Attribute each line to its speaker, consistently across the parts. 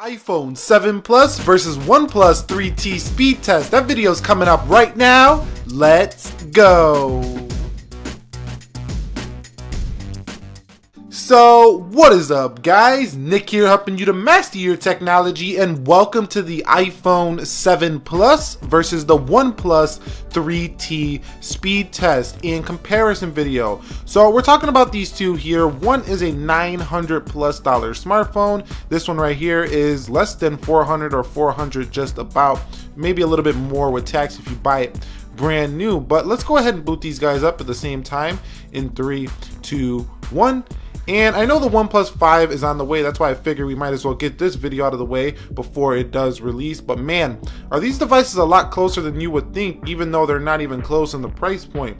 Speaker 1: iPhone 7 Plus versus OnePlus 3T speed test. That video's coming up right now. Let's go. So what is up, guys? Nick here, helping you to master your technology, and welcome to the iPhone 7 Plus versus the OnePlus 3T speed test and comparison video. So we're talking about these two here. One is a $900+ smartphone. This one right here is less than 400 or 400 just about, maybe a little bit more with tax if you buy it brand new. But let's go ahead and boot these guys up at the same time in 3, 2, 1. And I know the OnePlus 5 is on the way. That's why I figured we might as well get this video out of the way before it does release. But man, are these devices a lot closer than you would think, even though they're not even close in the price point.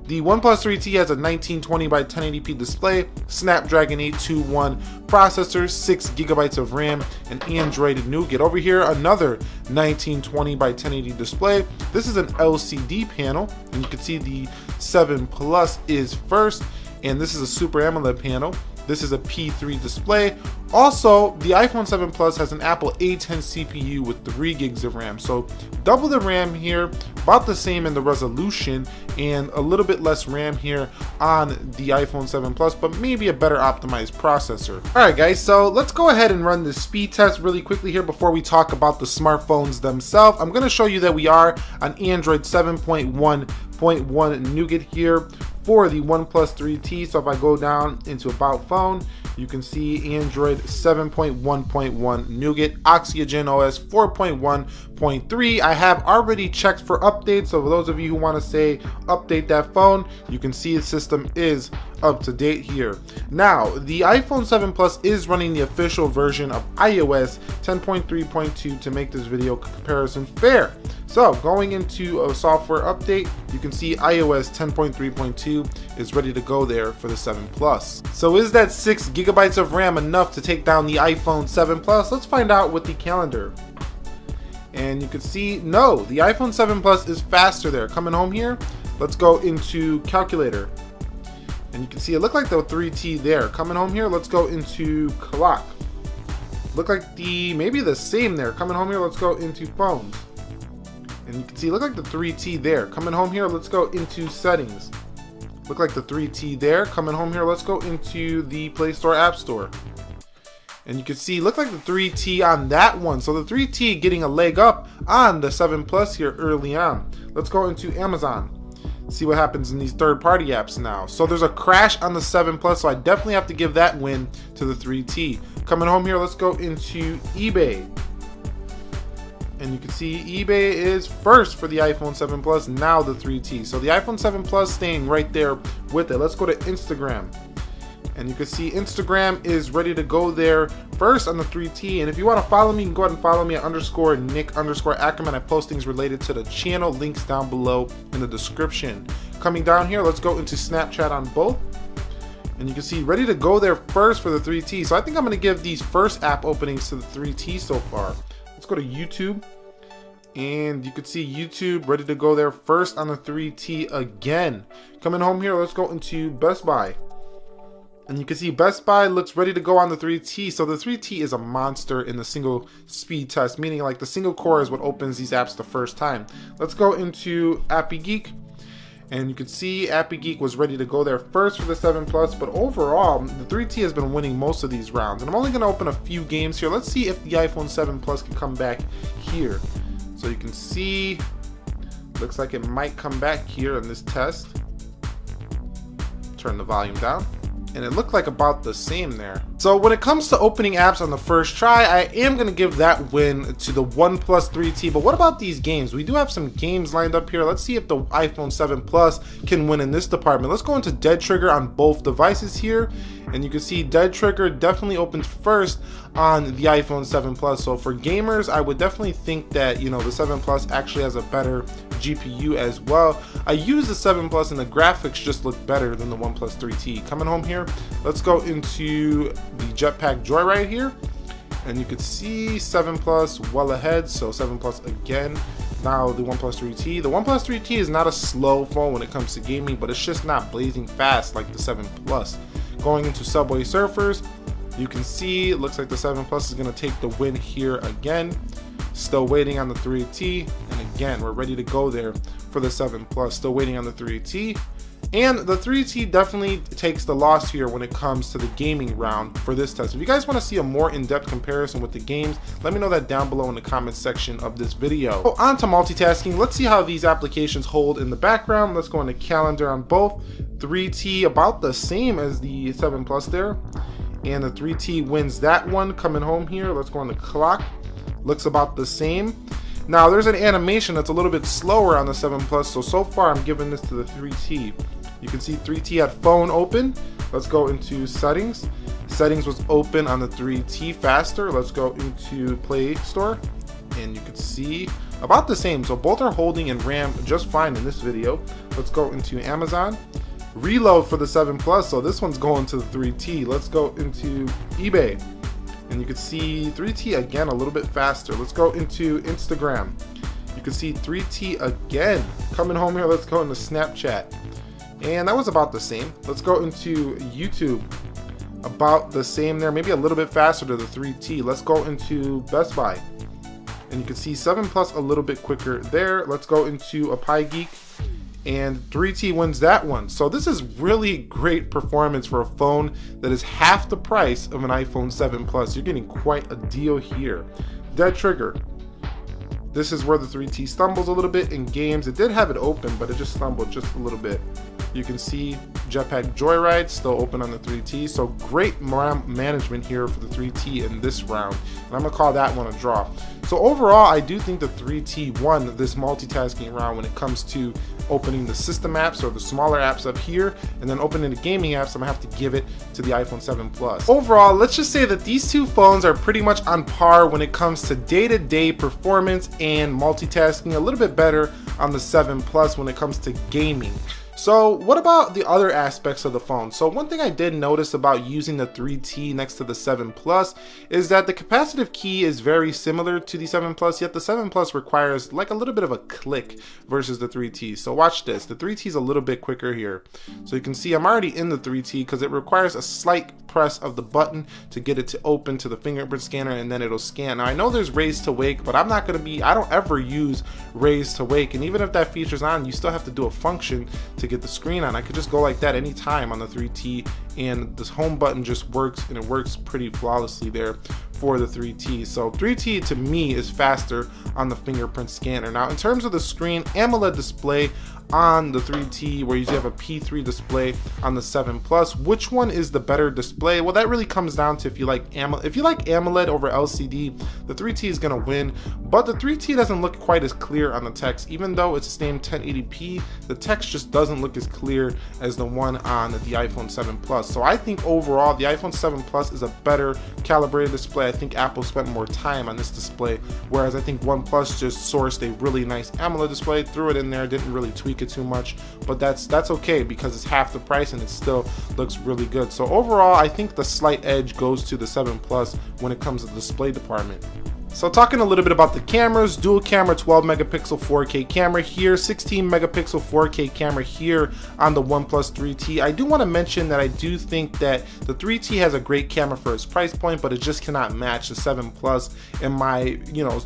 Speaker 1: The OnePlus 3T has a 1920 by 1080p display, Snapdragon 821 processor, 6 GB of RAM, and Android Nougat. Over here, another 1920 by 1080 display. This is an LCD panel, and you can see the 7 Plus is first. And this is a Super AMOLED panel. This is a P3 display. Also, the iPhone 7 Plus has an Apple A10 CPU with 3 gigs of RAM. So double the RAM here, about the same in the resolution, and a little bit less RAM here on the iPhone 7 Plus, but maybe a better optimized processor. All right, guys, so let's go ahead and run this speed test really quickly here before we talk about the smartphones themselves. I'm gonna show you that we are on Android 7.1.1 Nougat here for the OnePlus 3T. So if I go down into About Phone, you can see Android 7.1.1 Nougat, Oxygen OS 4.1.3. I have already checked for updates, so for those of you who want to say update that phone, you can see the system is up to date here. Now, the iPhone 7 Plus is running the official version of iOS 10.3.2 to make this video comparison fair. So going into a software update, you can see iOS 10.3.2 is ready to go there for the 7 Plus. So is that 6 GB of RAM enough to take down the iPhone 7 Plus? Let's find out with the calendar. And you can see, no, the iPhone 7 Plus is faster there. Coming home here, let's go into calculator. And you can see it looked like the 3T there. Coming home here, let's go into clock. Look like maybe the same there. Coming home here, let's go into phones. And you can see, look like the 3T there. Coming home here, let's go into settings. Look like the 3T there. Coming home here, let's go into the Play Store, App Store. And you can see, look like the 3T on that one. So the 3T getting a leg up on the 7 Plus here early on. Let's go into Amazon. See what happens in these third-party apps now. So there's a crash on the 7 Plus, so I definitely have to give that win to the 3T. Coming home here, let's go into eBay. And you can see eBay is first for the iPhone 7 Plus, now the 3T. So the iPhone 7 Plus staying right there with it. Let's go to Instagram. And you can see Instagram is ready to go there first on the 3T. And if you want to follow me, you can go ahead and follow me at _Nick_Ackerman. I post things related to the channel, links down below in the description. Coming down here, let's go into Snapchat on both. And you can see ready to go there first for the 3T. So I think I'm going to give these first app openings to the 3T so far. Let's go to YouTube. And you can see YouTube ready to go there first on the 3T again. Coming home here, let's go into Best Buy. And you can see Best Buy looks ready to go on the 3T. So the 3T is a monster in the single speed test, meaning like the single core is what opens these apps the first time. Let's go into Appy Geek. And you can see Appy Geek was ready to go there first for the 7 Plus, but overall, the 3T has been winning most of these rounds. And I'm only going to open a few games here. Let's see if the iPhone 7 Plus can come back here. So you can see, looks like it might come back here in this test. Turn the volume down. And it looked like about the same there. So when it comes to opening apps on the first try, I am going to give that win to the OnePlus 3T. But what about these games? We do have some games lined up here. Let's see if the iPhone 7 Plus can win in this department. Let's go into Dead Trigger on both devices here. And you can see Dead Trigger definitely opens first on the iPhone 7 Plus. So for gamers, I would definitely think that, you know, the 7 Plus actually has a better GPU as well. I use the 7 Plus and the graphics just look better than the OnePlus 3T. Coming home here, let's go into the Jetpack Joy right here. And you can see 7 Plus well ahead, so 7 Plus again. Now the OnePlus 3T. The OnePlus 3T is not a slow phone when it comes to gaming, but it's just not blazing fast like the 7 Plus. Going into Subway Surfers, You can see it looks like the 7 Plus is going to take the win here again. Still waiting on the 3T, and again we're ready to go there for the 7 Plus. Still waiting on the 3T, and the 3T definitely takes the loss here when it comes to the gaming round for this test. If you guys want to see a more in-depth comparison with the games, let me know that down below in the comments section of this video. So on to multitasking. Let's see how these applications hold in the background. Let's go into calendar on both. 3T about the same as the 7 Plus there, and the 3T wins that one. Coming home here, let's go on the clock. Looks about the same. Now there's an animation that's a little bit slower on the 7 Plus, so far I'm giving this to the 3T. You can see 3T had phone open. Let's go into settings. Settings was open on the 3T faster. Let's go into Play Store, and you can see about the same. So both are holding in RAM just fine in this video. Let's go into Amazon. Reload for the 7 Plus, so this one's going to the 3T. Let's go into eBay, and you can see 3T again a little bit faster. Let's go into Instagram. You can see 3T again. Coming home here, let's go into Snapchat, and that was about the same. Let's go into YouTube. About the same there, maybe a little bit faster to the 3T. Let's go into Best Buy, and you can see 7 Plus a little bit quicker there. Let's go into a Pie Geek, and 3T wins that one. So this is really great performance for a phone that is half the price of an iPhone 7 Plus. You're getting quite a deal here. Dead Trigger. This is where the 3T stumbles a little bit in games. It did have it open, but it just stumbled just a little bit. You can see Jetpack Joyride still open on the 3T. So great RAM management here for the 3T in this round. And I'm gonna call that one a draw. So overall, I do think the 3T won this multitasking round when it comes to opening the system apps or the smaller apps up here, and then opening the gaming apps. I'm gonna have to give it to the iPhone 7 Plus. Overall, let's just say that these two phones are pretty much on par when it comes to day-to-day performance and multitasking. A little bit better on the 7 Plus when it comes to gaming. So what about the other aspects of the phone? So one thing I did notice about using the 3T next to the 7 Plus is that the capacitive key is very similar to the 7 Plus, yet the 7 Plus requires like a little bit of a click versus the 3T. So watch this, the 3T is a little bit quicker here. So you can see I'm already in the 3T because it requires a slight press of the button to get it to open to the fingerprint scanner, and then it'll scan. Now I know there's raise to wake, but I don't ever use raise to wake, and even if that feature's on, you still have to do a function to get the screen on. I could just go like that anytime on the 3T, and this home button just works, and it works pretty flawlessly there for the 3T. So 3T to me is faster on the fingerprint scanner. Now in terms of the screen, AMOLED display on the 3T, where you have a P3 display on the 7 Plus. Which one is the better display? Well, that really comes down to if you like AMOLED over LCD, the 3T is gonna win, but the 3T doesn't look quite as clear on the text. Even though it's the same 1080p, the text just doesn't look as clear as the one on the iPhone 7 Plus. So I think overall the iPhone 7 Plus is a better calibrated display. I think Apple spent more time on this display, whereas I think OnePlus just sourced a really nice AMOLED display, threw it in there, didn't really tweak it too much, but that's okay because it's half the price and it still looks really good. So overall, I think the slight edge goes to the 7 Plus when it comes to the display department. So talking a little bit about the cameras, dual camera 12 megapixel 4K camera here, 16 megapixel 4K camera here on the OnePlus 3T. I do want to mention that I do think that the 3T has a great camera for its price point, but it just cannot match the 7 Plus in my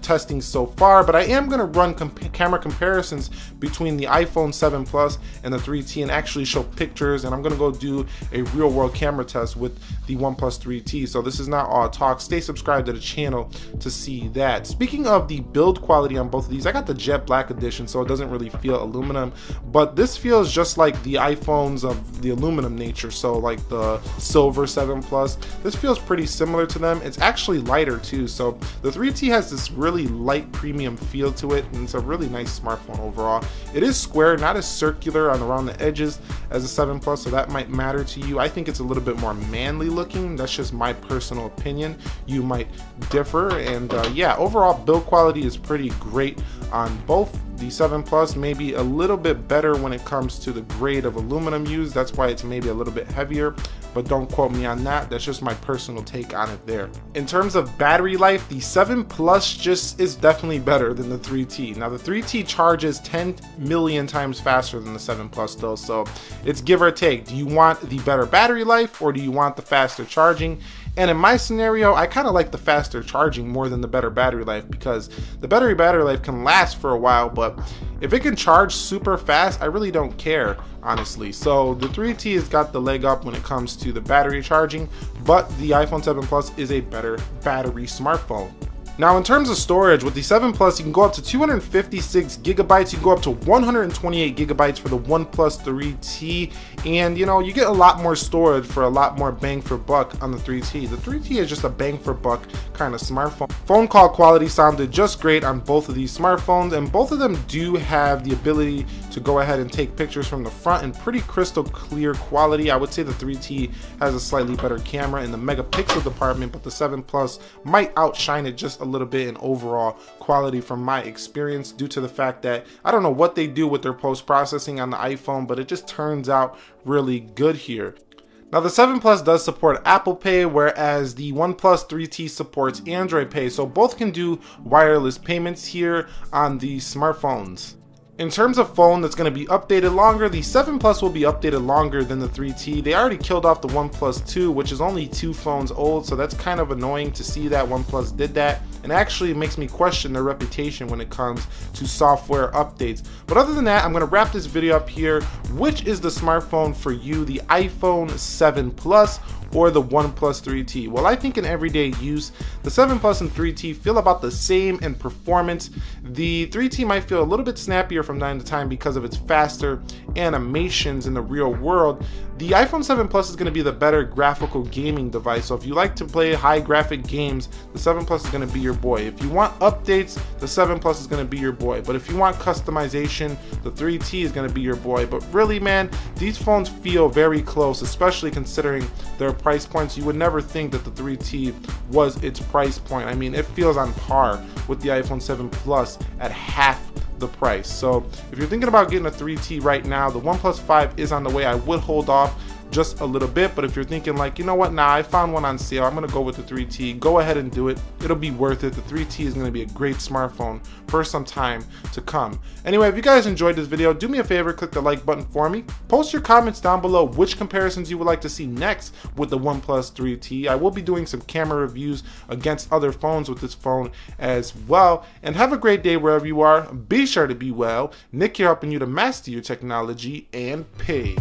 Speaker 1: testing so far. But I am going to run camera comparisons between the iPhone 7 Plus and the 3T and actually show pictures, and I'm going to go do a real world camera test with the OnePlus 3T. So this is not all talk. Stay subscribed to the channel to see that. Speaking of the build quality on both of these, I got the jet black edition, so it doesn't really feel aluminum, but this feels just like the iPhones of the aluminum nature. So like the silver 7 Plus, this feels pretty similar to them. It's actually lighter too. So the 3T has this really light premium feel to it, and it's a really nice smartphone overall. It is square, not as circular on around the edges as the 7 Plus, so that might matter to you. I think it's a little bit more manly looking. That's just my personal opinion. You might differ, and yeah, overall build quality is pretty great on both. The 7 Plus maybe a little bit better when it comes to the grade of aluminum used. That's why it's maybe a little bit heavier, but don't quote me on that. That's just my personal take on it there. In terms of battery life, the 7 Plus just is definitely better than the 3T. Now the 3T charges 10 million times faster than the 7 Plus though, so it's give or take. Do you want the better battery life or do you want the faster charging? And in my scenario, I kind of like the faster charging more than the better battery life, because the battery life can last for a while, but if it can charge super fast, I really don't care, honestly. So the 3T has got the leg up when it comes to the battery charging, but the iPhone 7 Plus is a better battery smartphone. Now, in terms of storage, with the 7 Plus, you can go up to 256 gigabytes. You can go up to 128 gigabytes for the OnePlus 3T. And, you know, you get a lot more storage for a lot more bang for buck on the 3T. The 3T is just a bang for buck kind of smartphone. Phone call quality sounded just great on both of these smartphones, and both of them do have the ability to go ahead and take pictures from the front in pretty crystal clear quality. I would say the 3T has a slightly better camera in the megapixel department, but the 7 Plus might outshine it just a little bit in overall quality from my experience, due to the fact that I don't know what they do with their post-processing on the iPhone, but it just turns out really good here. Now, the 7 Plus does support Apple Pay, whereas the OnePlus 3T supports Android Pay, so both can do wireless payments here on these smartphones. In terms of phone that's going to be updated longer, the 7 Plus will be updated longer than the 3T. They already killed off the OnePlus 2, which is only 2 phones old, so that's kind of annoying to see that OnePlus did that, and actually makes me question their reputation when it comes to software updates. But other than that, I'm going to wrap this video up here. Which is the smartphone for you, the iPhone 7 Plus or the OnePlus 3T? Well, I think in everyday use, the 7 Plus and 3T feel about the same in performance. The 3T might feel a little bit snappier from time to time because of its faster animations in the real world. The iPhone 7 Plus is going to be the better graphical gaming device, so if you like to play high graphic games, the 7 Plus is going to be your boy. If you want updates, the 7 Plus is going to be your boy. But if you want customization, the 3T is going to be your boy. But really, man, these phones feel very close, especially considering their price points. You would never think that the 3T was its price point. I mean, it feels on par with the iPhone 7 Plus at half the price. So if you're thinking about getting a 3T right now, the OnePlus 5 is on the way. I would hold off just a little bit, but if you're thinking like, you know what, nah, I found one on sale, I'm gonna go with the 3T, go ahead and do it. It'll be worth it. The 3T is gonna be a great smartphone for some time to come. Anyway, if you guys enjoyed this video, do me a favor, click the like button for me. Post your comments down below which comparisons you would like to see next with the OnePlus 3T. I will be doing some camera reviews against other phones with this phone as well. And have a great day wherever you are. Be sure to be well. Nick here, helping you to master your technology, and peace.